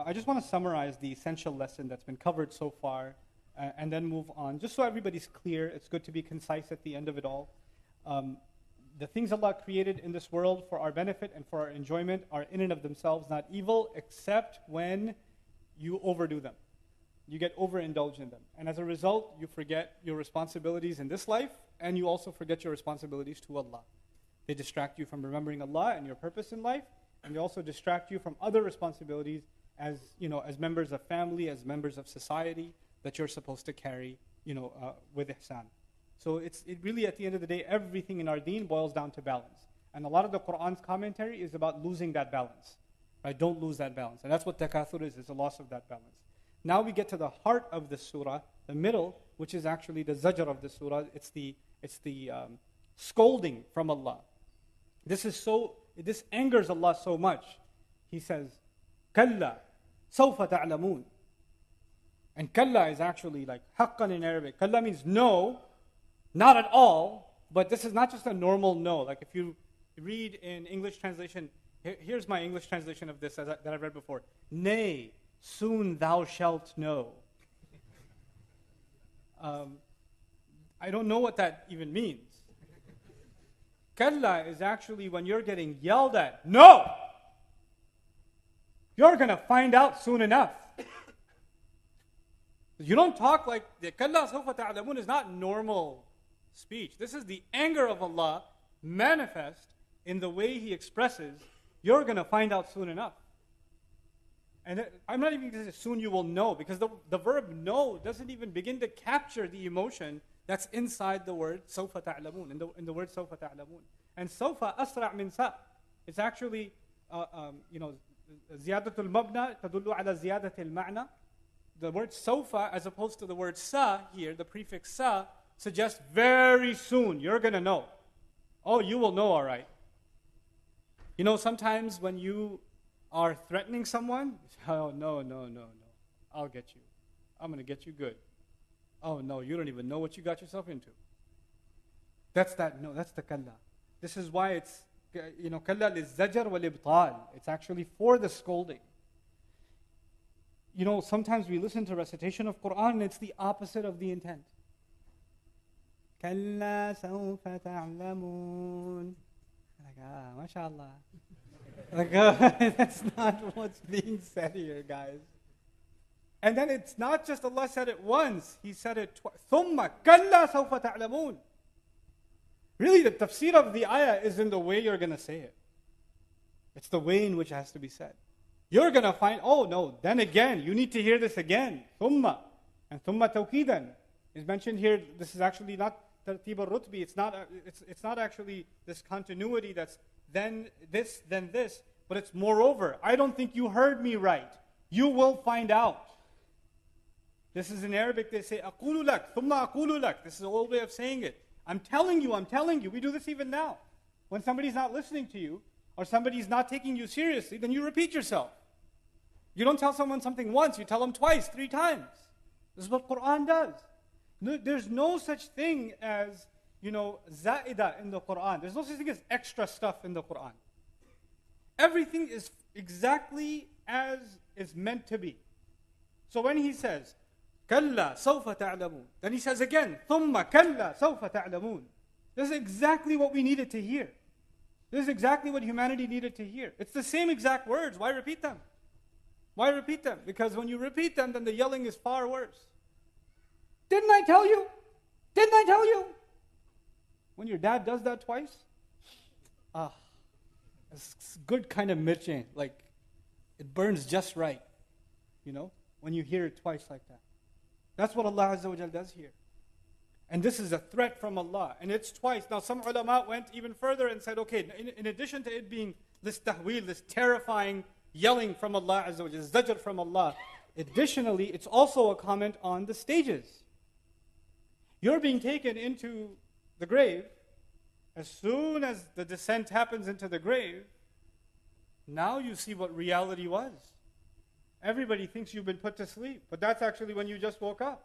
I just want to summarize the essential lesson that's been covered so far and then move on. Just so everybody's clear, it's good to be concise at the end of it all. The things Allah created in this world for our benefit and for our enjoyment are in and of themselves not evil, except when you overdo them. You get overindulged in them. And as a result, you forget your responsibilities in this life, and you also forget your responsibilities to Allah. They distract you from remembering Allah and your purpose in life, and they also distract you from other responsibilities as members of family, as members of society that you're supposed to carry, with ihsan. So it really, at the end of the day, everything in our deen boils down to balance. And a lot of the Qur'an's commentary is about losing that balance. Right? Don't lose that balance. And that's what Takathur is a loss of that balance. Now we get to the heart of the surah, the middle, which is actually the zajr of the surah. It's the scolding from Allah. This angers Allah so much. He says, "Kalla, sawfa ta'lamun." And kalla is actually like haqqan in Arabic. Kalla means no, not at all. But this is not just a normal no. Like if you read in English translation, here's my English translation of this that I've read before. Nay, soon thou shalt know. I don't know what that even means. Kalla is actually when you're getting yelled at. No! You're going to find out soon enough. You don't talk like the Kalla sawfa ta'lamun is not normal speech. This is the anger of Allah manifest in the way He expresses, you're going to find out soon enough. And I'm not even going to say soon you will know, because the verb know doesn't even begin to capture the emotion that's inside the word sawfa ta'lamun, in the word sawfa ta'lamun. And sawfa asra' min sa. It's actually, ziyadatul mabna tadullu ala ziyadatil ma'na. The word sawfa, as opposed to the word sa here, the prefix sa, suggests very soon, you're going to know. Oh, you will know, all right. Sometimes when you are threatening someone, oh, no, I'll get you. I'm going to get you good. Oh, no, you don't even know what you got yourself into. That's the kalla. This is why it's, kalla liz-zajar wal-ibtal. It's actually for the scolding. Sometimes we listen to recitation of Qur'an and it's the opposite of the intent. Kalla sawfa ta'lamun. Mashallah. That's not what's being said here, guys. And then it's not just Allah said it once, He said it twice. Thumma kalla sawfa ta'lamun. Really, the tafsir of the ayah is in the way you're going to say it. It's the way in which it has to be said. You're going to find, oh no, then again, you need to hear this again. Thumma. And thumma tawqidan is mentioned here. This is actually not tartib al-rutbi. It's not actually this continuity that's then this, but it's moreover. I don't think you heard me right. You will find out. This is in Arabic, they say, أقول لك, ثم أقول لك. This is an old way of saying it. I'm telling you. We do this even now. When somebody's not listening to you, or somebody's not taking you seriously, then you repeat yourself. You don't tell someone something once, you tell them twice, 3 times. This is what Qur'an does. There's no such thing as, za'ida in the Qur'an. There's no such thing as extra stuff in the Qur'an. Everything is exactly as is meant to be. So when He says, Kalla sawfa ta'lamun, then He says again, Thumma kalla sawfa ta'lamun. This is exactly what we needed to hear. This is exactly what humanity needed to hear. It's the same exact words. Why repeat them? Because when you repeat them, then the yelling is far worse. Didn't I tell you? When your dad does that twice, it's good kind of mirche, like it burns just right, when you hear it twice like that. That's what Allah Azza wa Jal does here. And this is a threat from Allah, and it's twice. Now some ulama went even further and said, okay, in addition to it being this tahweel, this terrifying yelling from Allah Azza wa Jal, zajr from Allah, additionally, it's also a comment on the stages. You're being taken into the grave. As soon as the descent happens into the grave, now you see what reality was. Everybody thinks you've been put to sleep, but that's actually when you just woke up.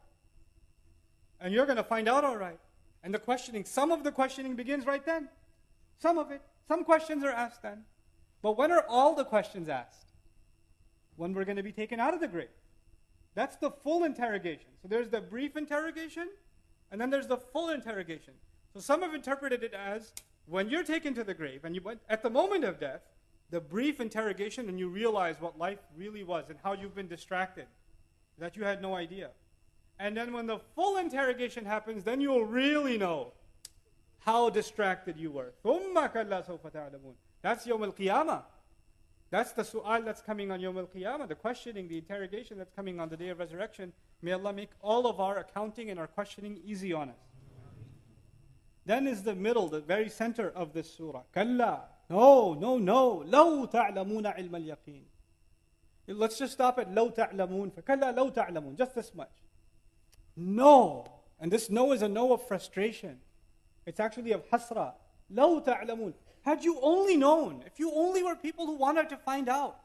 And you're going to find out all right. And the questioning, some of the questioning begins right then. Some of it. Some questions are asked then. But when are all the questions asked? when we're going to be taken out of the grave. That's the full interrogation. So there's the brief interrogation, and then there's the full interrogation. So some have interpreted it as when you're taken to the grave, and at the moment of death, the brief interrogation, and you realize what life really was and how you've been distracted, that you had no idea. And then when the full interrogation happens, then you'll really know how distracted you were. ثُمَّ كَلَّا سَوْفَ تَعْلَمُونَ. That's Yawm al-Qiyamah. That's the su'al that's coming on Yawm al-Qiyamah, the questioning, the interrogation that's coming on the day of resurrection. May Allah make all of our accounting and our questioning easy on us. Then is the middle, the very center of this surah. كَلَّا. No. لَوْ تَعْلَمُونَ عِلْمَ الْيَقِينِ. Let's just stop at لَوْ تَعْلَمُونَ. فَكَلَّا لَوْ تَعْلَمُونَ. Just this much. No. And this no is a no of frustration. It's actually of hasra. لَوْ تَعْلَمُونَ. Had you only known, if you only were people who wanted to find out.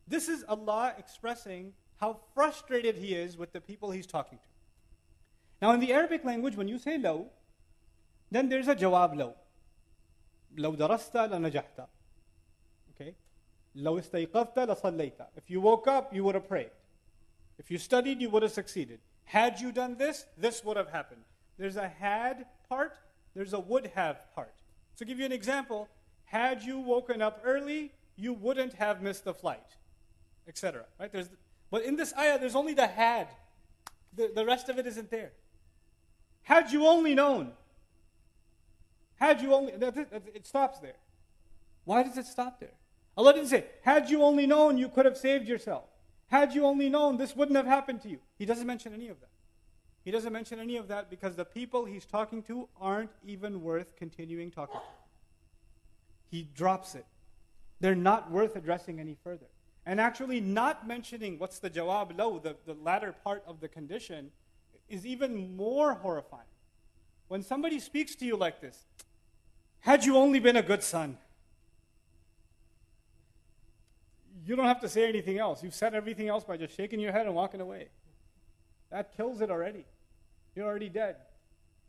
This is Allah expressing how frustrated He is with the people He's talking to. Now in the Arabic language, when you say law, then there's a jawab law. لو درست لنجحت. Okay? لو استيقظت لصليت. If you woke up, you would have prayed. If you studied, you would have succeeded. Had you done this, this would have happened. There's a had part, there's a would have part. To give you an example, had you woken up early, you wouldn't have missed the flight, etc. Right? But in this ayah, there's only the had. The rest of it isn't there. Had you only known. Had you only, it stops there. Why does it stop there? Allah didn't say, had you only known, you could have saved yourself. Had you only known, this wouldn't have happened to you. He doesn't mention any of that. He doesn't mention any of that because the people He's talking to aren't even worth continuing talking to. He drops it. They're not worth addressing any further. And actually not mentioning what's the jawab law, the latter part of the condition, is even more horrifying. When somebody speaks to you like this, had you only been a good son, you don't have to say anything else. You've said everything else by just shaking your head and walking away. That kills it already. You're already dead.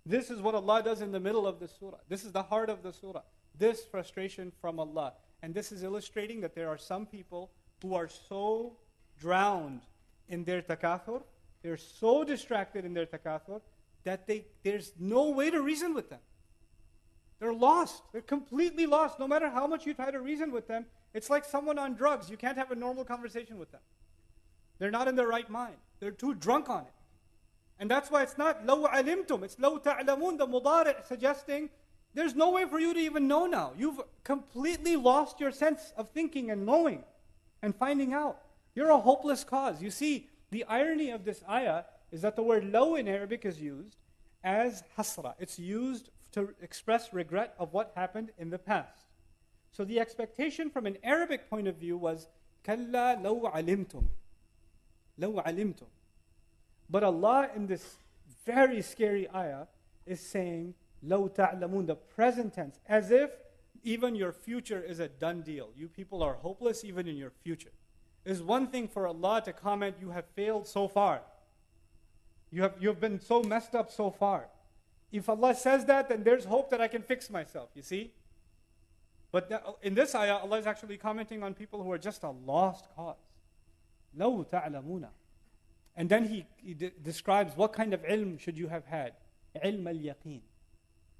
This is what Allah does in the middle of the surah. This is the heart of the surah. This frustration from Allah. And this is illustrating that there are some people who are so drowned in their takathur, they're so distracted in their takathur, that there's no way to reason with them. They're lost. They're completely lost. No matter how much you try to reason with them, it's like someone on drugs. You can't have a normal conversation with them. They're not in their right mind. They're too drunk on it. And that's why it's not لَوْ عَلِمْتُمْ. It's لَوْ تَعْلَمُونَ, the mudari' suggesting there's no way for you to even know now. You've completely lost your sense of thinking and knowing and finding out. You're a hopeless cause. You see, the irony of this ayah is that the word law in Arabic is used as hasra. It's used to express regret of what happened in the past. So the expectation from an Arabic point of view was كَلَّا لَوْ عَلِمْتُمْ. لَوْ عَلِمْتُمْ. But Allah in this very scary ayah is saying لَوْ تَعْلَمُونَ, the present tense, as if even your future is a done deal. You people are hopeless even in your future. It's one thing for Allah to comment, you have failed so far. You have been so messed up so far. If Allah says that, then there's hope that I can fix myself, you see? But in this ayah, Allah is actually commenting on people who are just a lost cause. لَوْ تَعْلَمُونَ. And then He describes what kind of ilm should you have had. علم اليقين.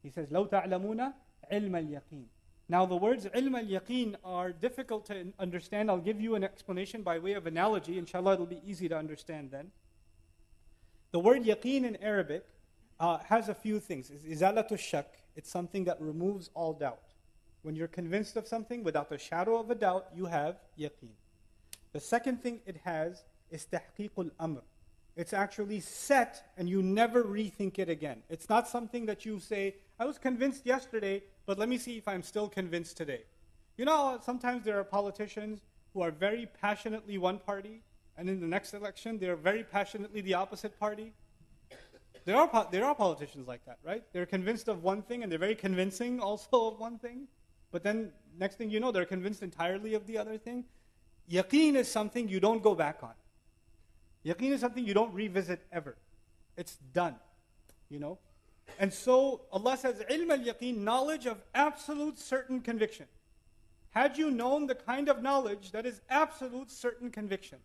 He says, لَوْ تَعْلَمُونَ علم اليقين. Now the words علم اليقين are difficult to understand. I'll give you an explanation by way of analogy. Inshallah, it'll be easy to understand then. The word yaqeen in Arabic has a few things. It's izalatul shak. It's something that removes all doubt. When you're convinced of something without a shadow of a doubt, you have yaqeen. The second thing it has is tahqiqul amr. It's actually set and you never rethink it again. It's not something that you say, I was convinced yesterday, but let me see if I'm still convinced today. You know, sometimes there are politicians who are very passionately one party, and in the next election, they're very passionately the opposite party. There are politicians like that, right? They're convinced of one thing, and they're very convincing also of one thing. But then, next thing you know, they're convinced entirely of the other thing. Yaqeen is something you don't go back on. Yaqeen is something you don't revisit ever. It's done, you know. And so, Allah says, ilm al-yaqeen, knowledge of absolute certain conviction. Had you known the kind of knowledge that is absolute certain conviction.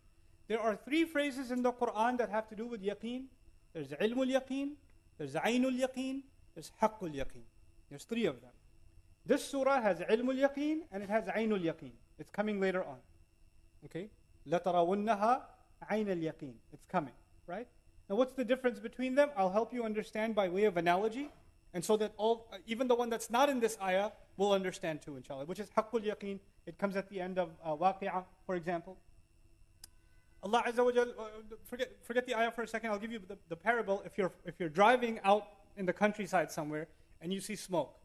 There are 3 phrases in the Quran that have to do with yaqeen. There's ilmul yaqeen, there's aynul yaqeen, there's haqqul yaqeen. There's 3 of them. This surah has ilmul yaqeen and it has aynul yaqeen. It's coming later on. Okay? لَتَرَوُنَّهَا عَيْنَ الْيَقِينِ. It's coming, right? Now what's the difference between them? I'll help you understand by way of analogy. And so that even the one that's not in this ayah will understand too, inshallah. Which is haqqul yaqeen. It comes at the end of Waqi'ah, for example. Allah Azza wa Jal, forget the ayah for a second. I'll give you the parable. If you're driving out in the countryside somewhere and you see smoke,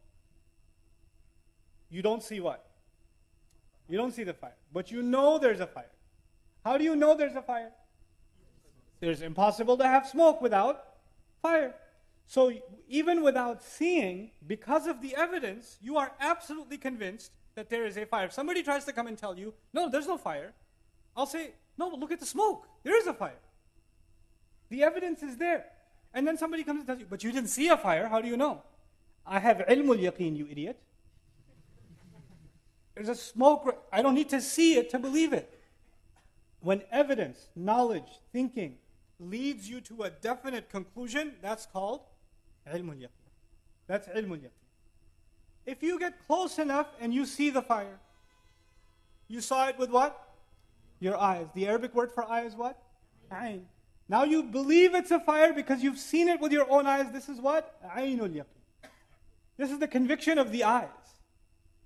you don't see what? You don't see the fire, but you know there's a fire. How do you know there's a fire? It's impossible to have smoke without fire. So even without seeing, because of the evidence, you are absolutely convinced that there is a fire. If somebody tries to come and tell you, no, there's no fire, I'll say, no, but look at the smoke. There is a fire. The evidence is there. And then somebody comes and tells you, but you didn't see a fire. How do you know? I have ilmul yaqeen, you idiot. There's a smoke. I don't need to see it to believe it. When evidence, knowledge, thinking leads you to a definite conclusion, that's called ilmul yaqeen. That's ilmul yaqeen. If you get close enough and you see the fire, you saw it with what? Your eyes. The Arabic word for eye is what? Ayn. Now you believe it's a fire because you've seen it with your own eyes. This is what? Aynul yaqeen. This is the conviction of the eyes.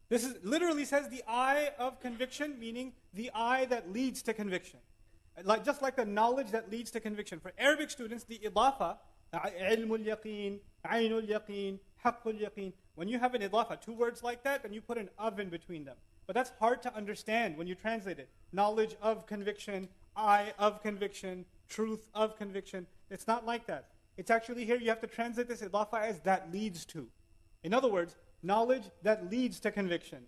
This is literally says the eye of conviction, meaning the eye that leads to conviction. Just like the knowledge that leads to conviction. For Arabic students, the idafa, ilmul yaqeen, aynul yaqeen, haqqul yaqeen. When you have an idafa, 2 words like that, then you put an of in between them. But that's hard to understand when you translate it. Knowledge of conviction, eye of conviction, truth of conviction. It's not like that. It's actually here, you have to translate this idafa as that leads to. In other words, knowledge that leads to conviction.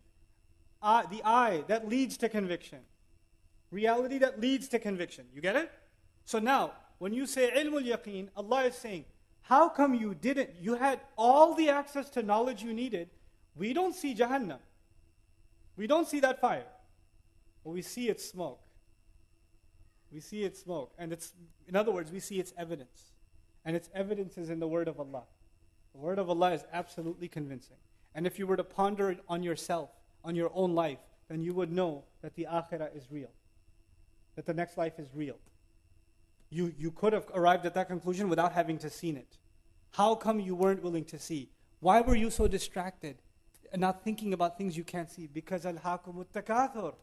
The eye that leads to conviction. Reality that leads to conviction. You get it? So now, when you say ilmul yaqeen, Allah is saying, how come you didn't? You had all the access to knowledge you needed. We don't see Jahannam. We don't see that fire. But we see its smoke. We see its smoke. And in other words, we see its evidence. And its evidence is in the word of Allah. The word of Allah is absolutely convincing. And if you were to ponder it on yourself, on your own life, then you would know that the akhirah is real. That the next life is real. You could have arrived at that conclusion without having to seen it. How come you weren't willing to see? Why were you so distracted and not thinking about things you can't see? Because alhaakumut takathur.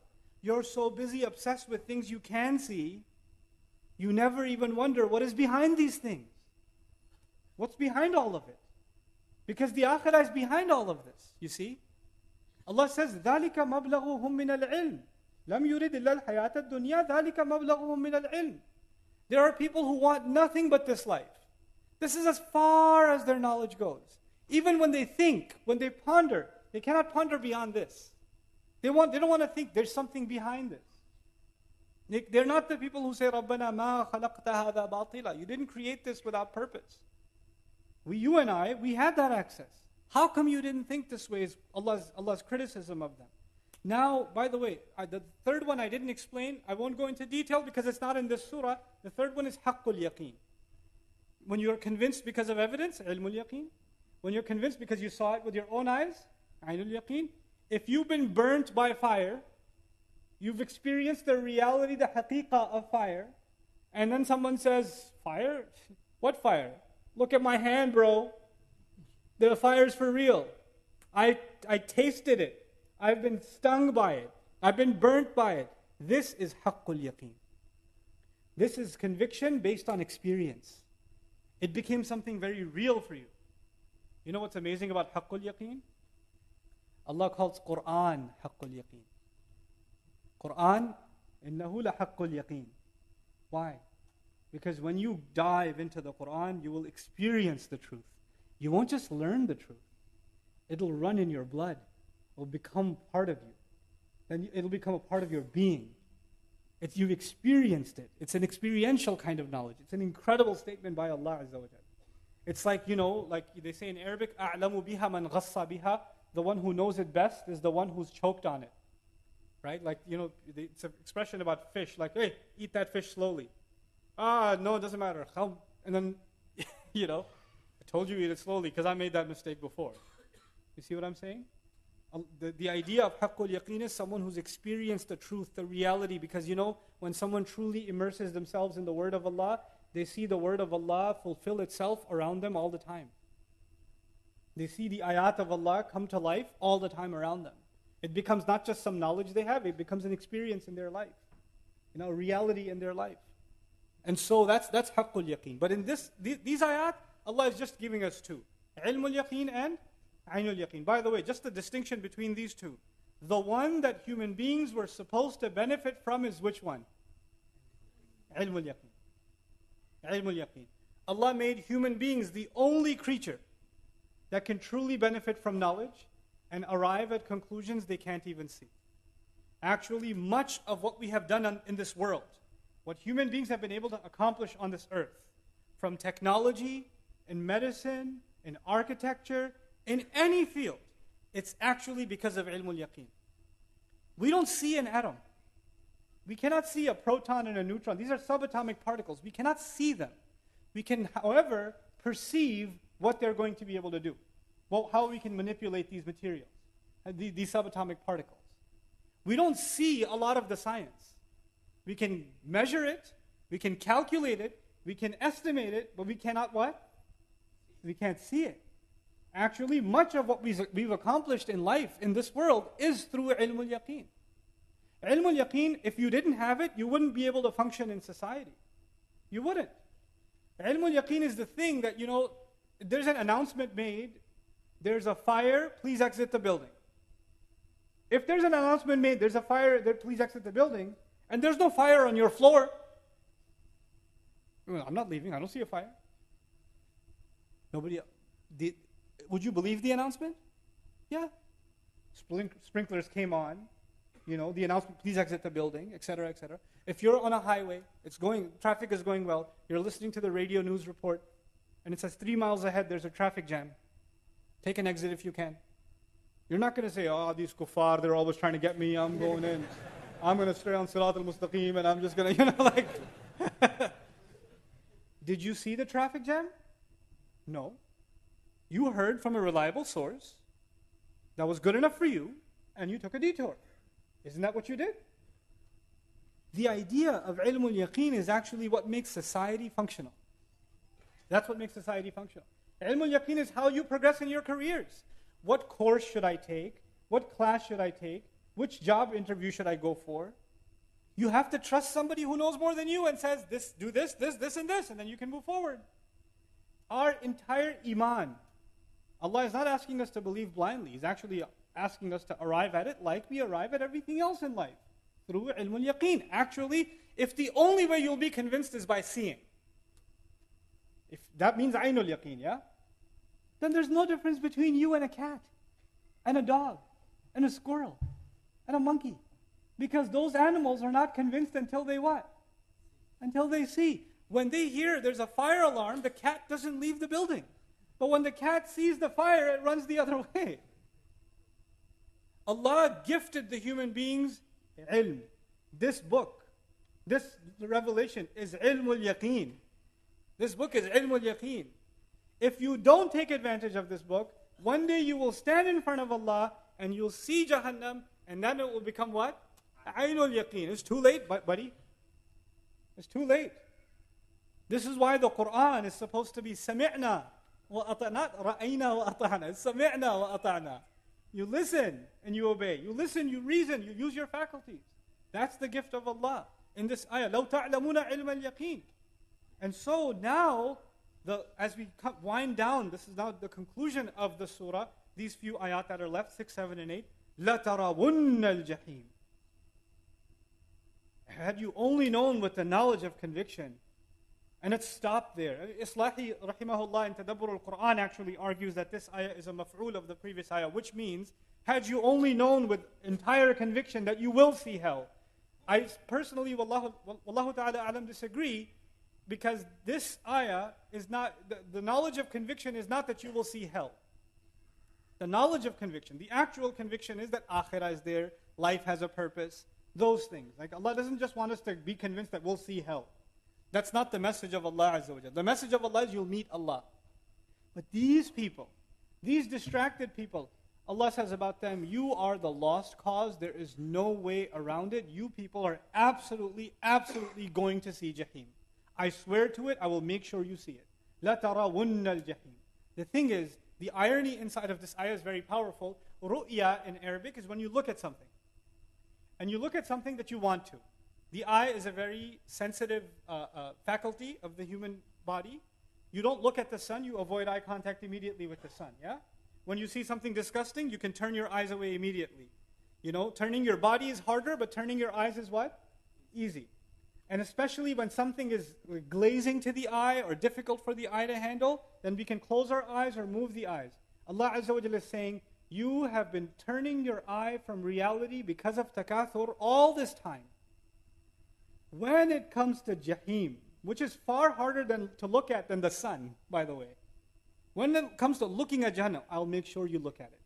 You're so busy, obsessed with things you can see, you never even wonder what is behind these things. What's behind all of it? Because the akhirah is behind all of this, you see? Allah says, ذَلِكَ مَبْلَغُهُم مِّنَ الْعِلْمِ لَمْ يُرِدِ إِلَّا الْحَيَاةَ الدُّنْيَا ذَلِكَ مَبْلَغُهُم مِّنَ الْعِلْمِ. There are people who want nothing but this life. This is as far as their knowledge goes. Even when they think, when they ponder, they cannot ponder beyond this. They don't want to think there's something behind this. They're not the people who say, رَبَّنَا مَا خَلَقْتَ هَذَا بَاطِلًا. You didn't create this without purpose. You and I, we had that access. How come you didn't think this way is Allah's criticism of them. Now, by the way, the third one I didn't explain. I won't go into detail because it's not in this surah. The third one is haqqul yaqeen. When you're convinced because of evidence, ilmul yaqeen. When you're convinced because you saw it with your own eyes, aynul yaqeen. If you've been burnt by fire, you've experienced the reality, the haqiqah of fire, and then someone says, fire? What fire? Look at my hand, bro. The fire's for real. I tasted it. I've been stung by it. I've been burnt by it. This is haqqul yaqeen. This is conviction based on experience. It became something very real for you. You know what's amazing about haqqul yaqeen? Allah calls Quran haqqul yaqeen. Quran, innahu la haqqul yaqeen. Why? Because when you dive into the Quran, you will experience the truth. You won't just learn the truth. It'll run in your blood. It will become part of you. Then it'll become a part of your being. You've experienced it. It's an experiential kind of knowledge. It's an incredible statement by Allah Azza wa Jal. It's like, like they say in Arabic, أَعْلَمُ بِهَا مَنْ غَصَّ بِهَا. The one who knows it best is the one who's choked on it. Right? Like, it's an expression about fish, like, hey, eat that fish slowly. No, it doesn't matter. And then, I told you eat it slowly because I made that mistake before. You see what I'm saying? The idea of haqqul yaqeen is someone who's experienced the truth, the reality, because when someone truly immerses themselves in the word of Allah, they see the word of Allah fulfill itself around them all the time. They see the ayat of Allah come to life all the time around them. It becomes not just some knowledge they have, it becomes an experience in their life. A reality in their life. And so that's haqqul yaqeen. But in these ayat, Allah is just giving us two. Ilmul yaqeen and Ainul yaqeen. By the way, just the distinction between these two. The one that human beings were supposed to benefit from is which one? Ilmul yaqeen. Ilmul yaqeen. Allah made human beings the only creature that can truly benefit from knowledge and arrive at conclusions they can't even see. Actually, much of what we have done in this world, what human beings have been able to accomplish on this earth, from technology, in medicine, in architecture, in any field, it's actually because of ilmul yaqeen. We don't see an atom. We cannot see a proton and a neutron. These are subatomic particles. We cannot see them. We can, however, perceive what they're going to be able to do. Well, how we can manipulate these materials, these subatomic particles. We don't see a lot of the science. We can measure it, we can calculate it, we can estimate it, but we cannot what? We can't see it. Actually, much of what we've accomplished in life, in this world, is through ilmul yaqeen. Ilmul yaqeen, if you didn't have it, you wouldn't be able to function in society. You wouldn't. Ilmul yaqeen is the thing that, there's an announcement made, there's a fire, please exit the building. If there's an announcement made, there's a fire, please exit the building, and there's no fire on your floor, I'm not leaving, I don't see a fire. Would you believe the announcement? Yeah. Sprinklers came on, the announcement, please exit the building, etc., etc. If you're on a highway, traffic is going well, you're listening to the radio news report, and it says 3 miles ahead there's a traffic jam. Take an exit if you can. You're not going to say, these kuffar, they're always trying to get me, I'm going in. I'm going to stay on Sirat al-Mustaqim and I'm just going to, Did you see the traffic jam? No. You heard from a reliable source that was good enough for you and you took a detour. Isn't that what you did? The idea of ilmul yaqeen is actually what makes society functional. That's what makes society functional. Ilmul yaqeen is how you progress in your careers. What course should I take? What class should I take? Which job interview should I go for? You have to trust somebody who knows more than you and says, do this, and this, and then you can move forward. Our entire iman, Allah is not asking us to believe blindly. He's actually asking us to arrive at it like we arrive at everything else in life, through ilmul yaqeen. Actually, if the only way you'll be convinced is by seeing, if that means ainul yaqeen, yeah? Then there's no difference between you and a cat, and a dog, and a squirrel, and a monkey. Because those animals are not convinced until they what? Until they see. When they hear there's a fire alarm, the cat doesn't leave the building. But when the cat sees the fire, it runs the other way. Allah gifted the human beings ilm. This book, this revelation is ilmul yaqeen. This book is ilmul yaqeen. If you don't take advantage of this book, one day you will stand in front of Allah and you'll see Jahannam, and then it will become what? Ainul yaqeen. It's too late, buddy. It's too late. This is why the Quran is supposed to be sami'na wa ata'na, ra'ayna wa ata'na. It's sami'na wa ata'na. You listen and you obey. You listen, you reason, you use your faculties. That's the gift of Allah in this ayah. لَوْ تَعْلَمُونَ عِلْمَ الْيَقِينِ. And so now, as we wind down, this is now the conclusion of the surah, these few ayat that are left, 6, 7, and 8. لَتَرَوُنَّ الْجَحِيمِ. Had you only known with the knowledge of conviction, and it stopped there. Islahi rahimahullah in Tadabbur al-Quran actually argues that this ayah is a maf'ul of the previous ayah, which means, had you only known with entire conviction that you will see hell. I personally, wallahu ta'ala alam, disagree, because this ayah is not, the knowledge of conviction is not that you will see hell. The knowledge of conviction, the actual conviction is that akhirah is there, life has a purpose, those things. Like Allah doesn't just want us to be convinced that we'll see hell. That's not the message of Allah Azza wa Jalla. The message of Allah is you'll meet Allah. But these people, these distracted people, Allah says about them, you are the lost cause. There is no way around it. You people are absolutely, absolutely going to see Jahim. I swear to it, I will make sure you see it. لَا تَرَوُنَّ الْجَحِيمِ. The thing is, the irony inside of this ayah is very powerful. Ru'ya in Arabic is when you look at something. And you look at something that you want to. The eye is a very sensitive faculty of the human body. You don't look at the sun, you avoid eye contact immediately with the sun, yeah? When you see something disgusting, you can turn your eyes away immediately. You know, turning your body is harder, but turning your eyes is what? Easy. And especially when something is glazing to the eye or difficult for the eye to handle, then we can close our eyes or move the eyes. Allah Azza wa Jalla is saying, you have been turning your eye from reality because of takathur all this time. When it comes to Jahim, which is far harder to look at than the sun, by the way. When it comes to looking at Jahannam, I'll make sure you look at it.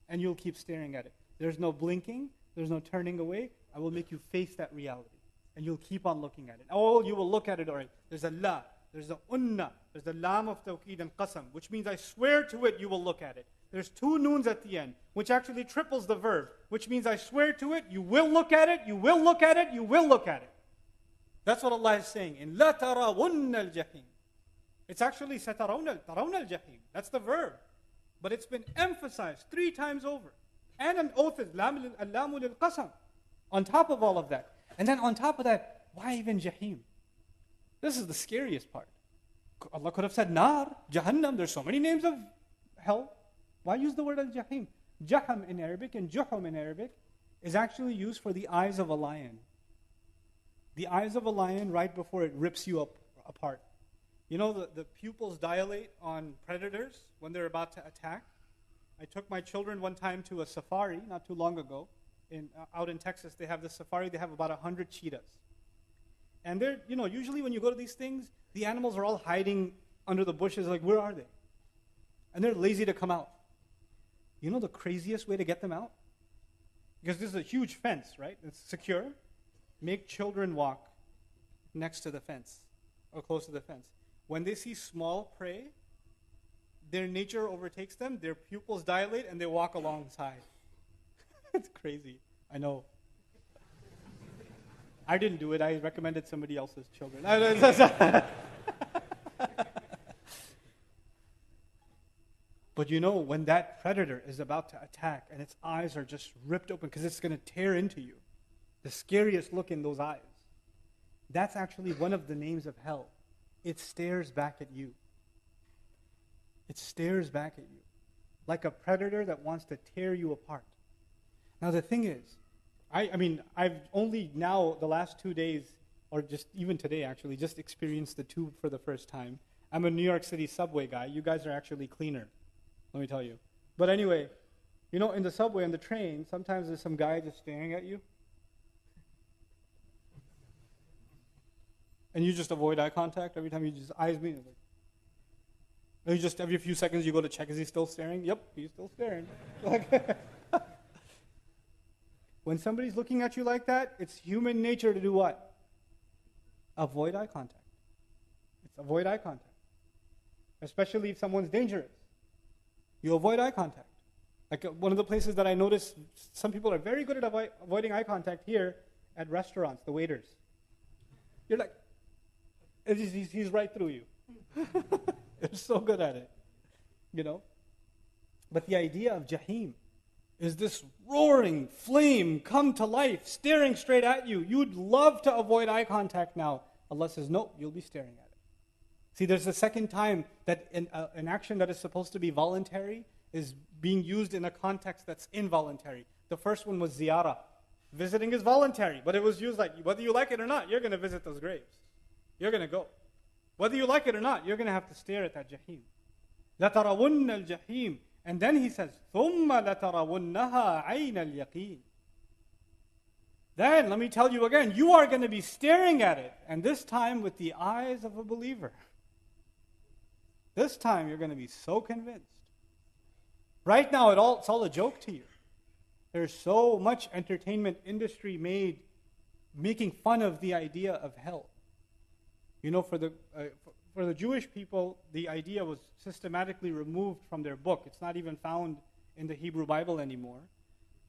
And you'll keep staring at it. There's no blinking. There's no turning away. I will make you face that reality. And you'll keep on looking at it. Oh, you will look at it already. There's a la. There's a unna. There's the lam of tawqeed and qasam, which means I swear to it, you will look at it. There's two noons at the end, which actually triples the verb, which means I swear to it, you will look at it, you will look at it, you will look at it. That's what Allah is saying. In la tarawunna al-jahim. It's actually satarawna al-jahim. That's the verb. But it's been emphasized 3 times over. And an oath is al-lamu lil-qasam. On top of all of that. And then on top of that, why even jahim? This is the scariest part. Allah could have said nar, jahannam. There's so many names of hell. Why use the word al-jahim? Jaham in Arabic and juhum in Arabic is actually used for the eyes of a lion. The eyes of a lion right before it rips you apart. You know, the pupils dilate on predators when they're about to attack. I took my children one time to a safari not too long ago. Out in Texas, they have this safari. They have about 100 cheetahs. And they're, you know, usually when you go to these things, the animals are all hiding under the bushes, like, where are they? And they're lazy to come out. You know the craziest way to get them out? Because this is a huge fence, right? It's secure. Make children walk next to the fence or close to the fence. When they see small prey, their nature overtakes them, their pupils dilate, and they walk alongside. It's crazy. I know. I didn't do it. I recommended somebody else's children. But you know, when that predator is about to attack and its eyes are just ripped open because it's going to tear into you, the scariest look in those eyes, that's actually one of the names of hell. It stares back at you. It stares back at you like a predator that wants to tear you apart. Now the thing is, I mean, I've only now, the last 2 days, or just even today actually, just experienced the tube for the first time. I'm a New York City subway guy. You guys are actually cleaner, let me tell you. But anyway, you know, in the subway and the train, sometimes there's some guy just staring at you. And you just avoid eye contact every time you just eyes me. Like, and you just every few seconds you go to check, is he still staring? Yep, he's still staring. When somebody's looking at you like that, it's human nature to do what? Avoid eye contact. It's avoid eye contact. Especially if someone's dangerous. You avoid eye contact. Like one of the places that I notice some people are very good at avoiding eye contact here at restaurants, the waiters. You're like, he's right through you. They're so good at it. You know? But the idea of Jahim is this roaring flame come to life, staring straight at you. You'd love to avoid eye contact now. Allah says, no, you'll be staring at it. See, there's a second time that an action that is supposed to be voluntary is being used in a context that's involuntary. The first one was ziyarah. Visiting is voluntary, but it was used like, whether you like it or not, you're going to visit those graves. You're going to go. Whether you like it or not, you're going to have to stare at that Jahim. لَتَرَوُنَّ الْجَحِيمِ. And then he says, ثُمَّ لَتَرَوُنَّهَا عَيْنَ الْيَقِينِ. Then, let me tell you again, you are going to be staring at it, and this time with the eyes of a believer. This time you're going to be so convinced. Right now, it's all a joke to you. There's so much entertainment industry made making fun of the idea of hell. You know, for the Jewish people, the idea was systematically removed from their book. It's not even found in the Hebrew Bible anymore.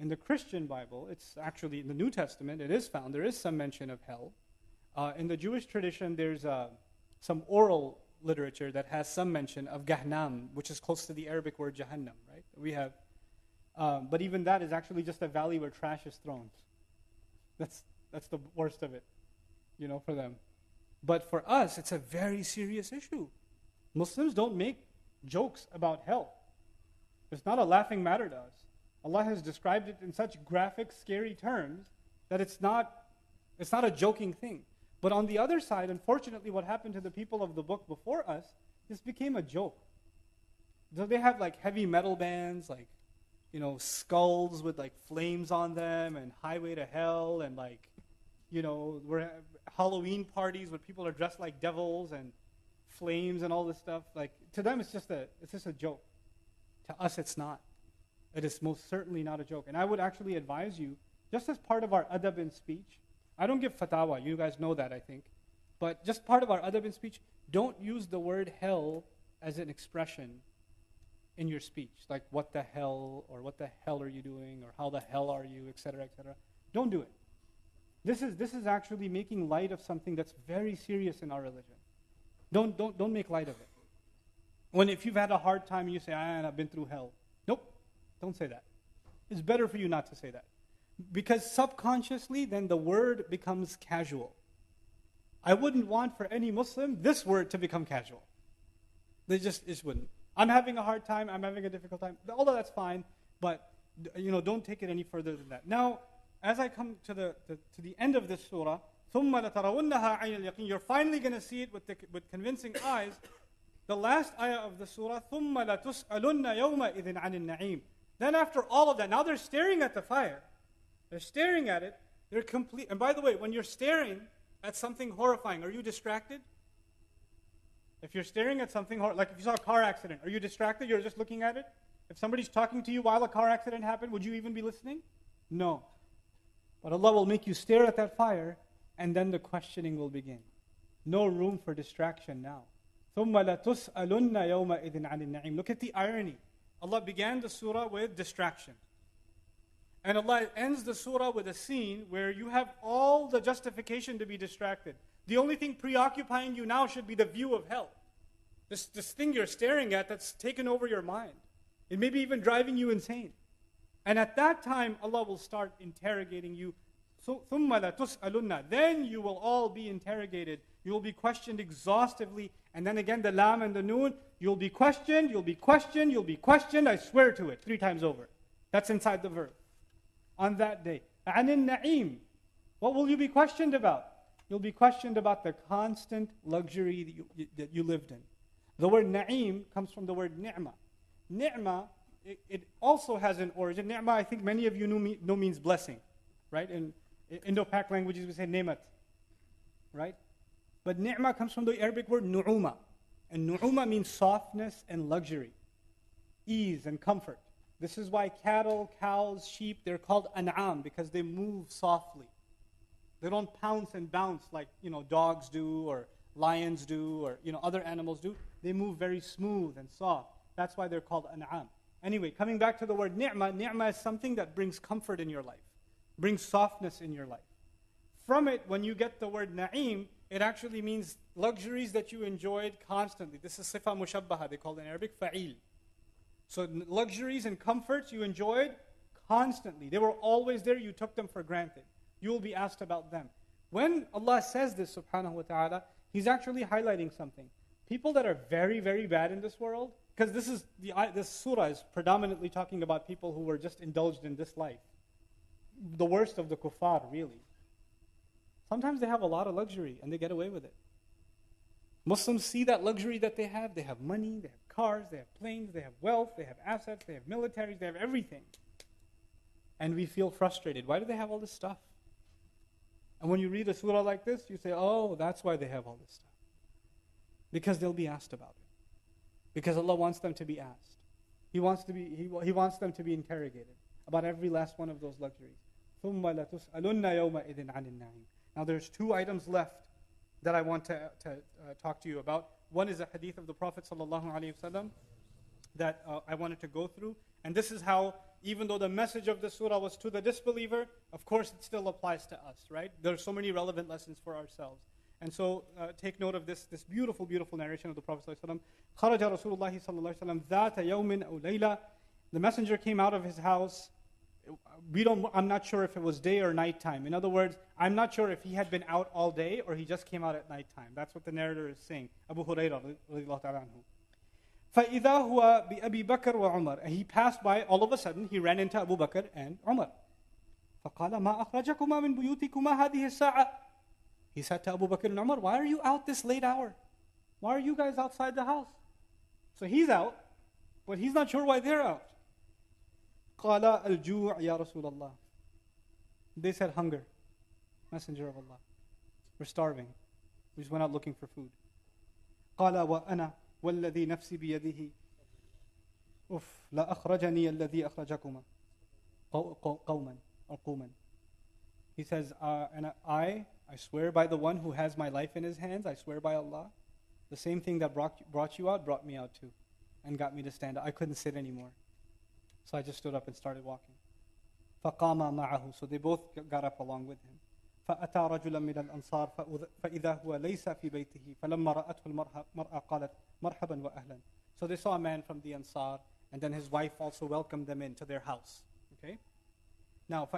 In the Christian Bible, it's actually in the New Testament, it is found. There is some mention of hell. In the Jewish tradition, there's some oral literature that has some mention of Gahnam, which is close to the Arabic word Jahannam, right? We have, but even that is actually just a valley where trash is thrown. That's the worst of it, you know, for them. But for us, it's a very serious issue. Muslims don't make jokes about hell. It's not a laughing matter to us. Allah has described it in such graphic, scary terms that it's not a joking thing. But on the other side, unfortunately, what happened to the people of the book before us, this became a joke. So they have like heavy metal bands, like, you know, skulls with like flames on them, and Highway to Hell, and like, you know, we're Halloween parties where people are dressed like devils and flames and all this stuff. Like, to them, it's just a joke. To us, it's not. It is most certainly not a joke. And I would actually advise you, just as part of our adab in speech, I don't give fatwa, you guys know that, I think. But just part of our adab in speech, don't use the word hell as an expression in your speech. Like, what the hell, or what the hell are you doing, or how the hell are you, etc., etc. Don't do it. This is actually making light of something that's very serious in our religion. Don't make light of it. If you've had a hard time and you say, I've been through hell. Nope, don't say that. It's better for you not to say that. Because subconsciously, then the word becomes casual. I wouldn't want for any Muslim this word to become casual. They just wouldn't. I'm having a hard time, I'm having a difficult time. Although that's fine, but you know, don't take it any further than that. Now, as I come to the end of this surah, ثُمَّ لَتَرَوُنَّهَا عَيْنَ الْيَقِينِ, you're finally going to see it with convincing eyes. The last ayah of the surah, ثُمَّ لَتُسْأَلُنَّ يَوْمَئِذٍ عَنِ النَّعِيمِ. Then after all of that, now they're staring at the fire. They're staring at it. They're complete. And by the way, when you're staring at something horrifying, are you distracted? If you're staring at something like if you saw a car accident, are you distracted? You're just looking at it? If somebody's talking to you while a car accident happened, would you even be listening? No. But Allah will make you stare at that fire, and then the questioning will begin. No room for distraction now. ثُمَّ لَتُسْأَلُنَّ يَوْمَئِذٍ عَنِ النَّعِيمِ. Look at the irony. Allah began the surah with distraction. And Allah ends the surah with a scene where you have all the justification to be distracted. The only thing preoccupying you now should be the view of hell. This thing you're staring at that's taken over your mind. It may be even driving you insane. And at that time, Allah will start interrogating you. ثُمَّ لَتُسْأَلُنَّ. Then you will all be interrogated. You will be questioned exhaustively. And then again, the lam and the noon. You'll be questioned, you'll be questioned, you'll be questioned. I swear to it, 3 times over. That's inside the verb. On that day. عَنِ النَّعِيمِ. What will you be questioned about? You'll be questioned about the constant luxury that you lived in. The word na'im comes from the word ni'mah. Ni'mah, it also has an origin. Ni'mah, I think many of you know means blessing. Right? In Indo-Pak languages we say nemat. Right? But ni'mah comes from the Arabic word nu'uma. And nu'uma means softness and luxury. Ease and comfort. This is why cattle, cows, sheep, they're called an'am, because they move softly. They don't pounce and bounce like, you know, dogs do, or lions do, or, you know, other animals do. They move very smooth and soft. That's why they're called an'am. Anyway, coming back to the word ni'mah, ni'mah is something that brings comfort in your life, brings softness in your life. From it, when you get the word na'im, it actually means luxuries that you enjoyed constantly. This is sifa mushabbaha, they call it in Arabic fa'il. So luxuries and comforts you enjoyed constantly. They were always there, you took them for granted. You will be asked about them. When Allah says this, subhanahu wa ta'ala, He's actually highlighting something. People that are very, very bad in this world, because this surah is predominantly talking about people who were just indulged in this life. The worst of the kuffar, really. Sometimes they have a lot of luxury and they get away with it. Muslims see that luxury that they have. They have money, they have cars, they have planes, they have wealth, they have assets, they have militaries, they have everything. And we feel frustrated. Why do they have all this stuff? And when you read a surah like this, you say, oh, that's why they have all this stuff. Because they'll be asked about it. Because Allah wants them to be asked. He wants them to be interrogated. about every last one of those luxuries. ثُمَّ لَتُسْأَلُنَّ يَوْمَئِذٍ عَنِ النَّعِيمِ. Now there's 2 items left that I want to talk to you about. One is a hadith of the Prophet ﷺ that I wanted to go through. And this is how, even though the message of the surah was to the disbeliever, of course it still applies to us, right? There are so many relevant lessons for ourselves. And so take note of this beautiful, beautiful narration of the Prophet ﷺ. خَرَجَ رَسُولُ اللَّهِ صَلَّى اللَّهُ عَلَيْهِ وسلم ذَاتَ يَوْمٍ أَوْ لَيْلَةٍ. The messenger came out of his house. I'm not sure if it was day or night time. In other words, I'm not sure if he had been out all day or he just came out at night time. That's what the narrator is saying. Abu Hurairah radiallahu ta'ala anhu. فَإِذَا هُوَ بِأَبِي بَكْرٍ وَعُمَرٍ. And he passed by, all of a sudden, he ran into Abu Bakr and Umar. فَقَالَ مَا أَخْرَجَكُمَا مِنْ بُيُوتِكُمَا هَذِهِ السَّاعَةِ. He said to Abu Bakr and Umar, why are you out this late hour? Why are you guys outside the house? So he's out, but he's not sure why they're out. قَالَ الْجُوعِ يَا رَسُولَ اللَّهِ. They said, hunger. Messenger of Allah. We're starving. We just went out looking for food. قَالَ وَأَنَا وَالَّذِي نَفْسِي بِيَدِهِ لَأَخْرَجَنِي الَّذِي أَخْرَجَكُمَا قَوْمًا. He says, and I swear by the one who has my life in his hands, I swear by Allah, the same thing that brought you out, brought me out too, and got me to stand up. I couldn't sit anymore. So I just stood up and started walking. فَقَامَ مَعَهُ. So they both got up along with him. فأتى رجلا من الأنصار فإذا هو ليس في بيته فلما رأته المرأة قالت مرحبا وأهلا. So they saw a man from the Ansar, and then his wife also welcomed them into their house. Okay. Now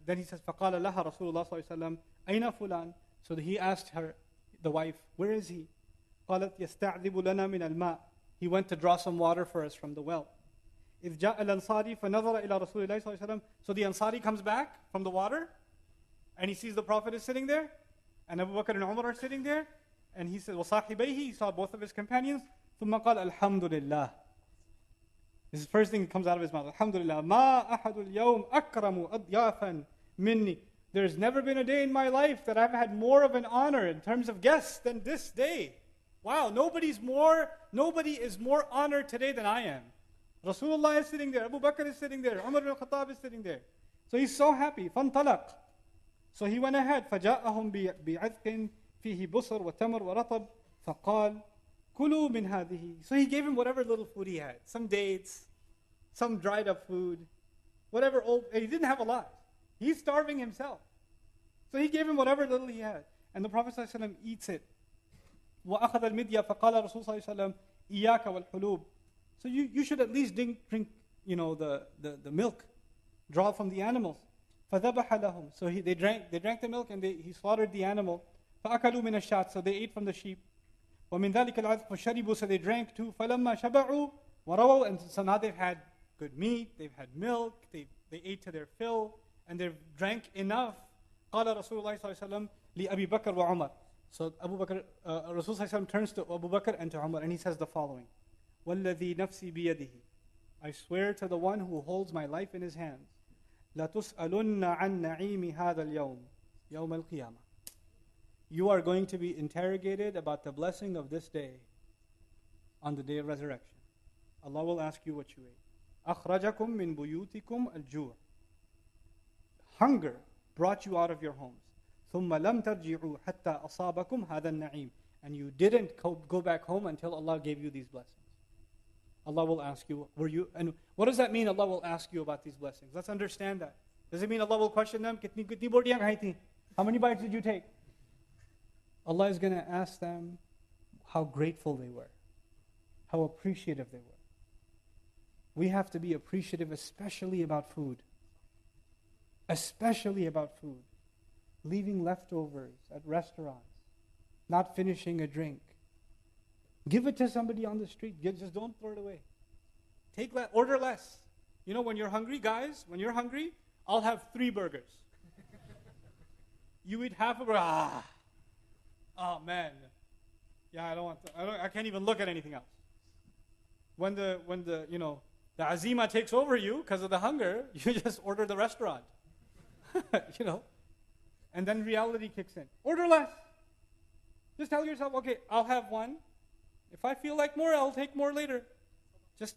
then he says فقال لها رسول الله صلى الله عليه وسلم أين فلان. So he asked her, the wife, where is he? قالت يستعذب لنا من الماء. He went to draw some water for us from the well. إذ جاء الأنصاري فنظر إلى رسول الله صلى الله عليه وسلم. So the Ansari comes back from the water, and he sees the Prophet is sitting there, and Abu Bakr and Umar are sitting there, and he said, وَصَاحِبَيْهِ. He saw both of his companions. ثُمَّ قَالَ الْحَمْدُ لِلَّهِ. This is the first thing that comes out of his mouth. Alhamdulillah. مَا أَحَدُ الْيَوْمِ أَكْرَمُ أَضْيَافًا مِنِّي. There's never been a day in my life that I've had more of an honor in terms of guests than this day. Wow, nobody is more honored today than I am. Rasulullah is sitting there, Abu Bakr is sitting there, Umar ibn Khattab is sitting there. So he's so happy. فَانْطَلَقْ. So he went ahead. فَجَاءَهُمْ بِعَذْقٍ فِيهِ بُصْرٍ وَتَمْرٍ وَرَطَبٍ فَقَالَ كُلُوا مِنْ هَذِهِ. So he gave him whatever little food he had. Some dates, some dried up food, whatever old. He didn't have a lot. He's starving himself. So he gave him whatever little he had. And the Prophet ﷺ eats it. وَأَخَذَ الْمِدْيَةَ فَقَالَ رَسُولُ صلى الله عليه وسلم إِيَّاكَ وَالْحُلُوبِ. So you should at least drink the milk, draw from the animals. فَذَبَحَ لَهُمْ. So they drank the milk, and he slaughtered the animal. فَأَكَلُوا مِنَ الشَّاةِ. So they ate from the sheep. وَمِنْ ذَلِكَ الْعَذْقُ فَشَرِبُوا. So they drank too. فَلَمَّا شَبَعُوا وَرَوَوا. And so now they've had good meat, they've had milk, they ate to their fill, and they've drank enough. قال رسول الله صلى الله عليه وسلم لأبي بكر وعمر. So Abu Bakr, Rasul sallallahu alaihi wasallam turns to Abu Bakr and to Umar, and he says the following: وَالَّذِي نَفْسِي بِيَدِهِ. I swear to the one who holds my life in his hands. لَتُسْأَلُنَّ عَنْ نَعِيمِ هَذَا الْيَوْمِ يَوْمَ الْقِيَامَةِ. You are going to be interrogated about the blessing of this day on the day of resurrection. Allah will ask you what you ate. أَخْرَجَكُم مِّن بُيُوتِكُمْ الْجُوعِ. Hunger brought you out of your homes. ثُمَّ لَمْ تَرْجِعُوا حَتَّى أَصَابَكُمْ هَذَا النَّعِيمِ. And you didn't go back home until Allah gave you these blessings. Allah will ask you, and what does that mean, Allah will ask you about these blessings? Let's understand that. Does it mean Allah will question them? Kitni bordiyan khayi thi? How many bites did you take? Allah is going to ask them how grateful they were, how appreciative they were. We have to be appreciative, especially about food. Especially about food. Leaving leftovers at restaurants. Not finishing a drink. Give it to somebody on the street. Just don't throw it away. Order less. You know, when you're hungry, guys, I'll have 3 burgers. You eat half a burger. Oh man. Yeah, I don't want to. I can't even look at anything else. When the azima takes over you because of the hunger, you just order the restaurant. And then reality kicks in. Order less. Just tell yourself, okay, I'll have one. If I feel like more, I'll take more later. Just,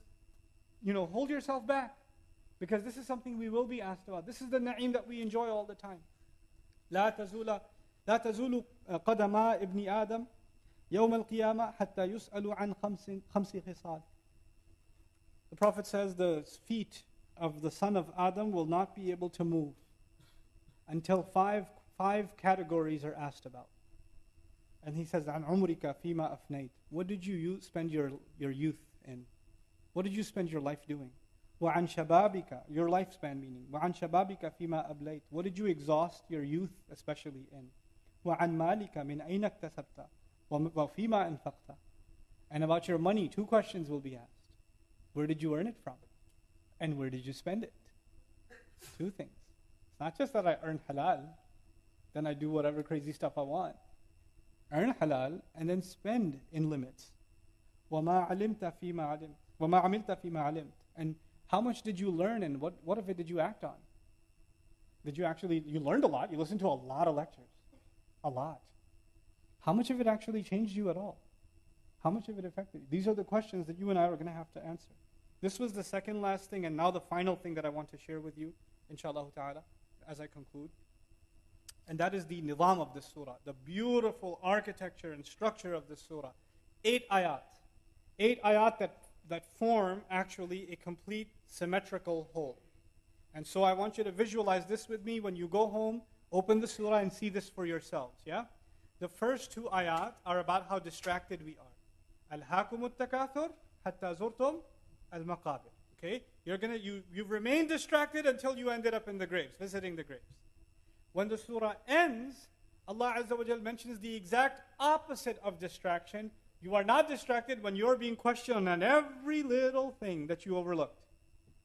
hold yourself back. Because this is something we will be asked about. This is the na'im that we enjoy all the time. لا تزول قدما ابن آدم يوم القيامة حتى يسأل عن خمس خصال. The Prophet says the feet of the son of Adam will not be able to move until five categories are asked about. And he says, عن عمرك فيما أفنيت. What did you spend your youth in? What did you spend your life doing? وعن شبابك, your lifespan meaning. وعن شبابك فيما أبليت. What did you exhaust your youth especially in? وعن مالك من أين اكتسبت وفيما أنفقت. And about your money, 2 questions will be asked. Where did you earn it from? And where did you spend it? 2 things. It's not just that I earn halal, then I do whatever crazy stuff I want. Earn halal and then spend in limits. وما علمت فيما علمت وما عملت فيما علمت. And how much did you learn and what of it did you act on? You learned a lot, you listened to a lot of lectures. A lot. How much of it actually changed you at all? How much of it affected you? These are the questions that you and I are going to have to answer. This was the second last thing, and now the final thing that I want to share with you, inshallah ta'ala, as I conclude. And that is the nizam of this surah, the beautiful architecture and structure of this surah. 8 ayat. 8 ayat that form actually a complete symmetrical whole. And so I want you to visualize this with me when you go home, open the surah and see this for yourselves, yeah? The first 2 ayat are about how distracted we are. Alhaakumut takathur hatta zurtum al-maqabir. Okay? You've remained distracted until you ended up in the graves, visiting the graves. When the surah ends, Allah Azza wa Jal mentions the exact opposite of distraction. You are not distracted when you're being questioned on every little thing that you overlooked,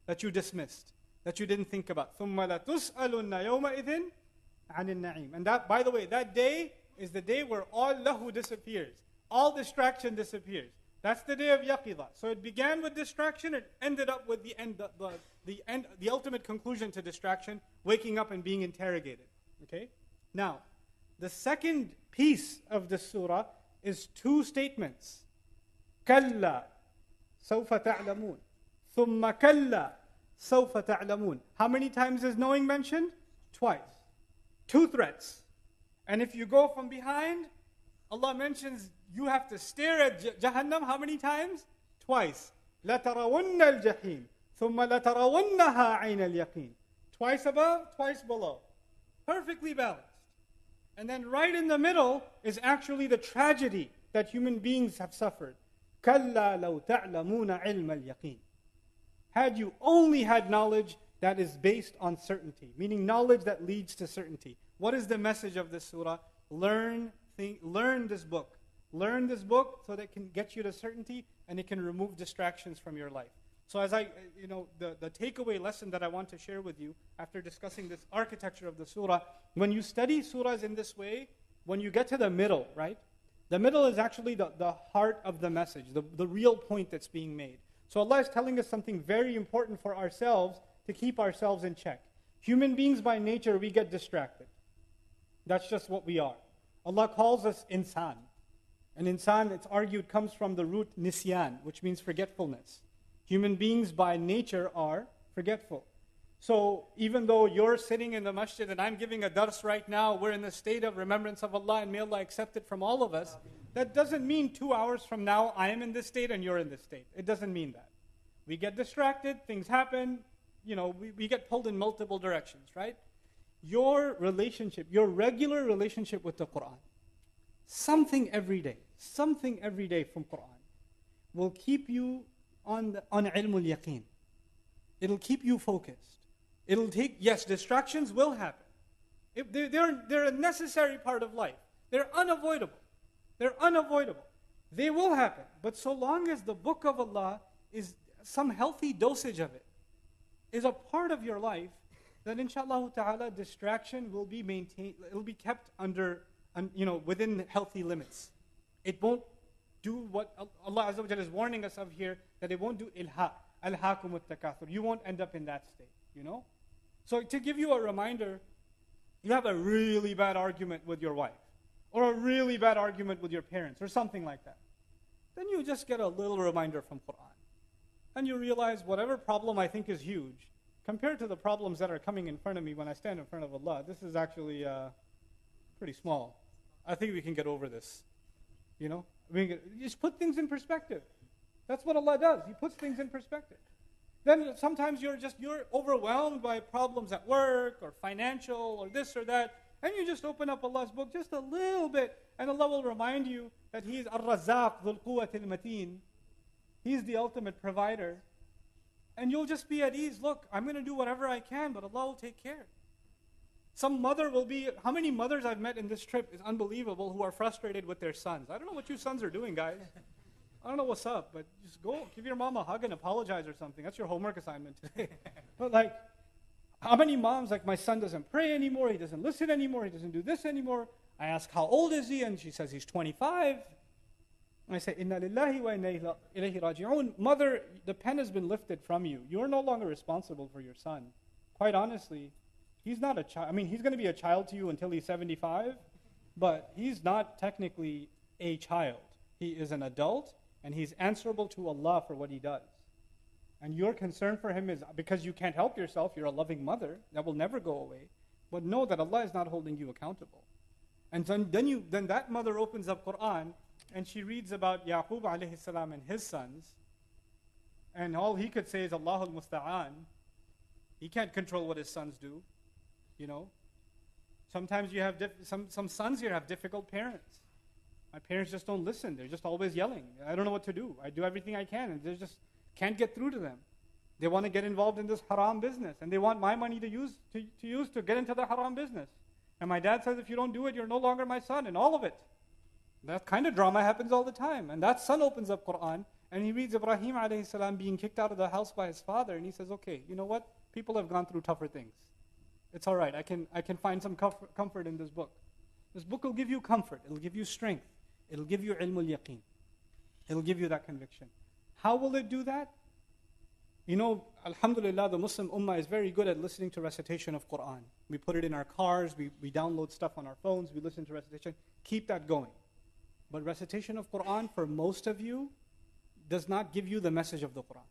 that you dismissed, that you didn't think about. ثُمَّ لَتُسْأَلُنَّ يَوْمَئِذٍ عَنِ النَّعِيمِ. And that, by the way, that day is the day where all lahu disappears. All distraction disappears. That's the day of yaqidah. So it began with distraction, it ended up with the ultimate conclusion to distraction, waking up and being interrogated. Okay? Now, the second piece of the surah is 2 statements. كَلَّا سَوْفَ تَعْلَمُونَ ثُمَّ كَلَّا سَوْفَ تَعْلَمُونَ. How many times is knowing mentioned? Twice. 2 threats. And if you go from behind, Allah mentions you have to stare at Jahannam how many times? Twice. لَتَرَوُنَّ الْجَحِيمِ ثُمَّ لَتَرَوُنَّهَا عَيْنَ الْيَقِينِ. Twice above, twice below. Perfectly balanced. And then right in the middle is actually the tragedy that human beings have suffered. كَلَّا لَوْ تَعْلَمُونَ عِلْمَ الْيَقِينِ. Had you only had knowledge that is based on certainty, meaning knowledge that leads to certainty. What is the message of this surah? Learn this book. Learn this book so that it can get you to certainty and it can remove distractions from your life. So as the takeaway lesson that I want to share with you after discussing this architecture of the surah, when you study surahs in this way, when you get to the middle, right? The middle is actually the heart of the message, the real point that's being made. So Allah is telling us something very important for ourselves to keep ourselves in check. Human beings by nature, we get distracted. That's just what we are. Allah calls us insan. And insan, it's argued, comes from the root nisyan, which means forgetfulness. Human beings by nature are forgetful. So even though you're sitting in the masjid and I'm giving a dars right now, we're in the state of remembrance of Allah and may Allah accept it from all of us, that doesn't mean 2 hours from now I am in this state and you're in this state. It doesn't mean that. We get distracted, things happen, we get pulled in multiple directions, right? Your relationship, your regular relationship with the Quran, something every day from Quran will keep you on ilmul yaqeen. It'll keep you focused. It'll take, yes, distractions will happen. They're a necessary part of life. They're unavoidable. They will happen. But so long as the book of Allah is some healthy dosage of it, is a part of your life, then inshallah ta'ala distraction will be maintained, it will be kept within healthy limits. It won't do what Allah Azza wa Jalla is warning us of here, that it won't do ilha, alhaakumut takathur. You won't end up in that state, So to give you a reminder, you have a really bad argument with your wife, or a really bad argument with your parents, or something like that. Then you just get a little reminder from Quran. And you realize whatever problem I think is huge compared to the problems that are coming in front of me when I stand in front of Allah, this is actually pretty small. I think we can get over this. Just put things in perspective. That's what Allah does. He puts things in perspective. Then sometimes you're overwhelmed by problems at work or financial or this or that, and you just open up Allah's book just a little bit, and Allah will remind you that He is Ar-Razzaq, Dhul Quwwatil Mateen. He's the ultimate provider. And you'll just be at ease. Look, I'm going to do whatever I can, but Allah will take care. Some mother will be, how many mothers I've met in this trip is unbelievable who are frustrated with their sons. I don't know what you sons are doing, guys. I don't know what's up, but just go give your mom a hug and apologize or something. That's your homework assignment today. But how many moms, my son doesn't pray anymore, he doesn't listen anymore, he doesn't do this anymore. I ask, how old is he? And she says, he's 25. And I say, Inna lillahi wa inna ilayhi raji'un. Mother, the pen has been lifted from you. You're no longer responsible for your son. Quite honestly, he's not a child. I mean, he's going to be a child to you until he's 75, but he's not technically a child. He is an adult, and he's answerable to Allah for what he does. And your concern for him is because you can't help yourself, you're a loving mother, that will never go away. But know that Allah is not holding you accountable. And then that mother opens up Quran, and she reads about Yaqub alayhi salam and his sons, and all he could say is Allahul Musta'an. He can't control what his sons do. Sometimes you have some sons here have difficult parents. My parents just don't listen. They're just always yelling. I don't know what to do. I do everything I can, and they just can't get through to them. They want to get involved in this haram business, and they want my money to use to get into the haram business. And my dad says, if you don't do it, you're no longer my son, and all of it. That kind of drama happens all the time. And that son opens up Quran, and he reads Ibrahim alayhi salam being kicked out of the house by his father, and he says, okay, you know what? People have gone through tougher things. It's all right. I can find some comfort in this book. This book will give you comfort. It'll give you strength. It'll give you ilmul yaqeen. It'll give you that conviction. How will it do that? Alhamdulillah, the Muslim Ummah is very good at listening to recitation of Quran. We put it in our cars, we download stuff on our phones, we listen to recitation. Keep that going. But recitation of Quran, for most of you, does not give you the message of the Quran.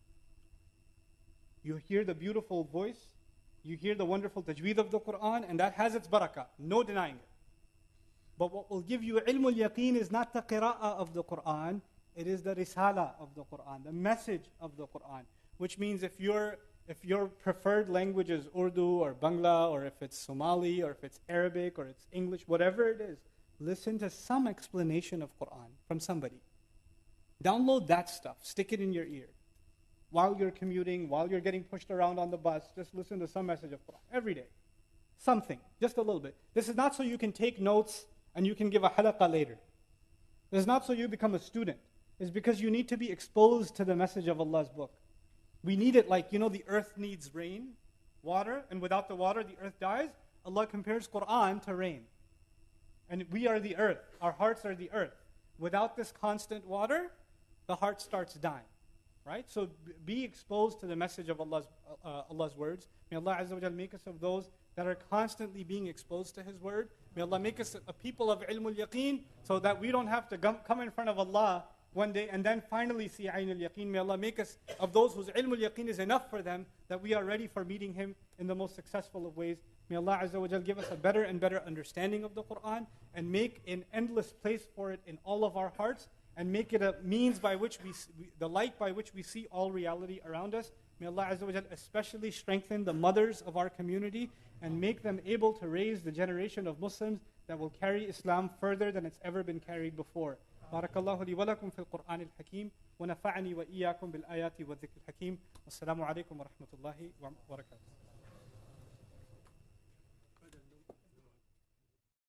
You hear the beautiful voice, you hear the wonderful tajweed of the Quran, and that has its barakah, no denying it. But what will give you ilmul yaqeen is not the qira'ah of the Quran, it is the risala of the Quran, the message of the Quran. Which means if your preferred language is Urdu or Bangla, or if it's Somali, or if it's Arabic, or it's English, whatever it is, listen to some explanation of Quran from somebody. Download that stuff, stick it in your ear. While you're commuting, while you're getting pushed around on the bus, just listen to some message of Quran every day. Something, just a little bit. This is not so you can take notes and you can give a halaqah later. This is not so you become a student. It's because you need to be exposed to the message of Allah's book. We need it the earth needs rain, water, and without the water, the earth dies. Allah compares Quran to rain. And we are the earth. Our hearts are the earth. Without this constant water, the heart starts dying. Right? So be exposed to the message of Allah's words. May Allah Azza wa Jal make us of those that are constantly being exposed to His word. May Allah make us a people of ilmul yaqeen, so that we don't have to come in front of Allah one day and then finally see Ainul Yaqeen. May Allah make us of those whose ilmul yaqeen is enough for them, that we are ready for meeting Him in the most successful of ways. May Allah Azza wa Jal give us a better and better understanding of the Quran, and make an endless place for it in all of our hearts, and make it a means by which the light by which we see all reality around us. May Allah Azza wa Jal especially strengthen the mothers of our community, and make them able to raise the generation of Muslims that will carry Islam further than it's ever been carried before. بارك الله لي ولكم في القرآن الحكيم ونفعني وإياكم بالآيات والذكر الحكيم والسلام عليكم ورحمة الله وبركاته.